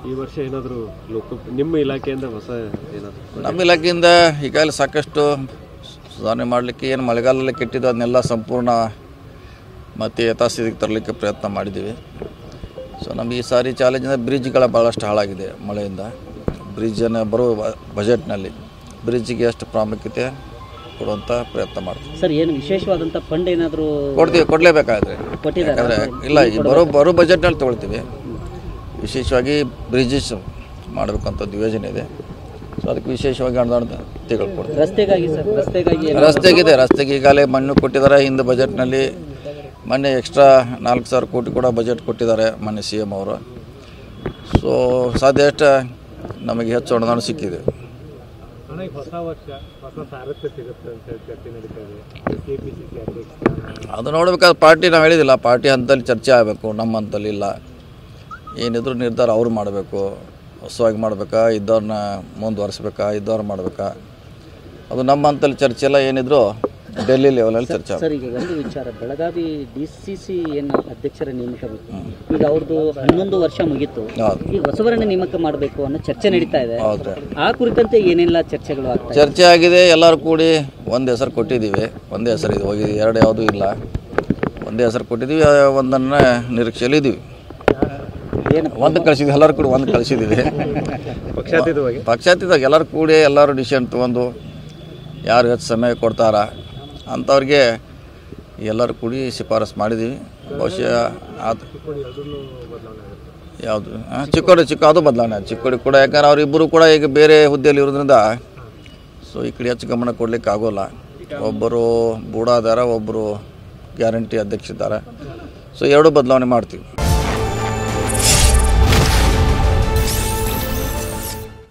ಈ ವರ್ಷ ಏನಾದರೂ ನಿಮ್ಮ ಇಲಾಖೆಯಿಂದ ಹೊಸ ಏನಾದರೂ? ನಮ್ಮ ಇಲಾಖೆಯಿಂದ ಈಗಾಗಲೇ ಸಾಕಷ್ಟು ಸುಧಾರಣೆ ಮಾಡಲಿಕ್ಕೆ ಏನು ಮಳೆಗಾಲದಲ್ಲಿ ಕೆಟ್ಟಿದ್ದು ಅದನ್ನೆಲ್ಲ ಸಂಪೂರ್ಣ ಮತ್ತು ಯಥಾಸ್ಥಿತಿಗೆ ತರಲಿಕ್ಕೆ ಪ್ರಯತ್ನ ಮಾಡಿದ್ದೀವಿ. ಸೊ ನಮಗೆ ಈ ಸಾರಿ ಚಾಲೆಂಜಿಂದ ಬ್ರಿಡ್ಜ್ಗಳ ಭಾಳಷ್ಟು ಹಾಳಾಗಿದೆ ಮಳೆಯಿಂದ. ಬ್ರಿಡ್ಜನ್ನು ಬರುವ ಬಜೆಟ್ನಲ್ಲಿ ಬ್ರಿಡ್ಜಿಗೆ ಎಷ್ಟು ಪ್ರಾಮುಖ್ಯತೆ ಕೊಡುವಂಥ ಪ್ರಯತ್ನ ಮಾಡ್ತೀವಿ. ಸರ್, ಏನು ವಿಶೇಷವಾದಂಥ ಫಂಡ್ ಏನಾದರೂ ಕೊಡಲೇಬೇಕಾದ್ರೆ ಯಾಕಂದರೆ ಇಲ್ಲ ಈ ಬರೋ ಬಜೆಟ್ನಲ್ಲಿ ತೊಗೊಳ್ತೀವಿ. ವಿಶೇಷವಾಗಿ ಬ್ರಿಡ್ಜಸ್ ಮಾಡಬೇಕಂಥದ್ದು ಯೋಜನೆ ಇದೆ. ಸೊ ಅದಕ್ಕೆ ವಿಶೇಷವಾಗಿ ಅನುದಾನ ತೆಗೆದುಕೊಡ್ತೀವಿ. ರಸ್ತೆಗೆ ಈಗಾಗಲೇ ಮಣ್ಣು ಕೊಟ್ಟಿದ್ದಾರೆ. ಹಿಂದೆ ಬಜೆಟ್ನಲ್ಲಿ ಮೊನ್ನೆ ಎಕ್ಸ್ಟ್ರಾ 4,000 ಕೋಟಿ ಕೂಡ ಬಜೆಟ್ ಕೊಟ್ಟಿದ್ದಾರೆ ಮೊನ್ನೆ CM ಅವರು. ಸೊ ಸಾಧ್ಯ ಅಷ್ಟು ನಮಗೆ ಹೆಚ್ಚು ಅನುದಾನ ಸಿಕ್ಕಿದೆ. ಅದು ನೋಡಬೇಕಾದ್ರೆ ಪಾರ್ಟಿ ನಾವು ಹೇಳಿದಿಲ್ಲ, ಪಾರ್ಟಿ ಹಂತದಲ್ಲಿ ಚರ್ಚೆ ಆಗಬೇಕು, ನಮ್ಮ ಹಂತಲ್ಲಿ ಇಲ್ಲ. ಏನಿದ್ರು ನಿರ್ಧಾರ ಅವ್ರು ಮಾಡಬೇಕು. ಹೊಸವಾಗಿ ಮಾಡಬೇಕಾ, ಇದ್ದವ್ರನ್ನ ಮುಂದುವರಿಸ್ಬೇಕಾ, ಇದ್ದವ್ರು ಮಾಡಬೇಕಾ, ಅದು ನಮ್ಮ ಹಂತಲ್ಲಿ ಚರ್ಚೆ ಎಲ್ಲ. ಏನಿದ್ರು ಡೆಲ್ಲಿ ಲೆವೆಲಲ್ಲಿ ಚರ್ಚೆ. ಸರ್, ಈಗ ಒಂದು ವಿಚಾರ, ಬೆಳಗಾವಿ DCC ಏನು ಅಧ್ಯಕ್ಷರ ನೇಮಕ ಬೇಕು, ಈಗ ಅವ್ರದ್ದು 11 ವರ್ಷ ಮುಗಿತು, ಈಗ ಹೊಸವರನ್ನ ನೇಮಕ ಮಾಡಬೇಕು ಅನ್ನೋ ಚರ್ಚೆ ನಡೀತಾ ಇದೆ. ಆ ಕುರಿತಂತೆ ಏನೆಲ್ಲ ಚರ್ಚೆಗಳು ಆಗ್ತವೆ? ಚರ್ಚೆ ಆಗಿದೆ. ಎಲ್ಲರೂ ಕೂಡಿ ಒಂದು ಹೆಸರು ಕೊಟ್ಟಿದ್ದೀವಿ. ಒಂದೇ ಹೆಸರು ಇದು ಹೋಗಿದೆ, ಎರಡು ಯಾವುದೂ ಇಲ್ಲ. ಒಂದೇ ಹೆಸರು ಕೊಟ್ಟಿದ್ದೀವಿ. ಒಂದನ್ನು ನಿರೀಕ್ಷೆಯಲ್ಲಿ ಇದ್ದೀವಿ. ಒಂದು ಕಳಿಸಿದ್ವಿ, ಎಲ್ಲರೂ ಕೂಡಿ ಒಂದು ಕಳಿಸಿದ್ದೀವಿ. ಪಕ್ಷಾತೀತವಾಗಿ ಎಲ್ಲರೂ ಕೂಡಿ ಎಲ್ಲರೂ ಡಿಸಿಷನ್ ತೊಗೊಂಡು ಯಾರು ಹೆಚ್ಚು ಸಮಯ ಕೊಡ್ತಾರ ಅಂಥವ್ರಿಗೆ ಎಲ್ಲರೂ ಕೂಡಿ ಶಿಫಾರಸು ಮಾಡಿದ್ದೀವಿ. ಬಹುಶಃ ಅದು ಯಾವುದು ಚಿಕ್ಕೋಡಿ ಅದು ಬದಲಾವಣೆ. ಚಿಕ್ಕೋಡಿ ಕೂಡ ಯಾಕಂದ್ರೆ ಅವರಿಬ್ಬರು ಕೂಡ ಈಗ ಬೇರೆ ಹುದ್ದೆಯಲ್ಲಿ ಇರೋದ್ರಿಂದ ಸೊ ಈ ಕಡೆ ಹೆಚ್ಚು ಗಮನ ಕೊಡಲಿಕ್ಕೆ ಆಗೋಲ್ಲ. ಒಬ್ಬರು ಬೂಡಾದಾರ, ಒಬ್ಬರು ಗ್ಯಾರಂಟಿ ಅಧ್ಯಕ್ಷ ಇದ್ದಾರೆ. ಸೊ ಎರಡೂ ಬದಲಾವಣೆ ಮಾಡ್ತೀವಿ.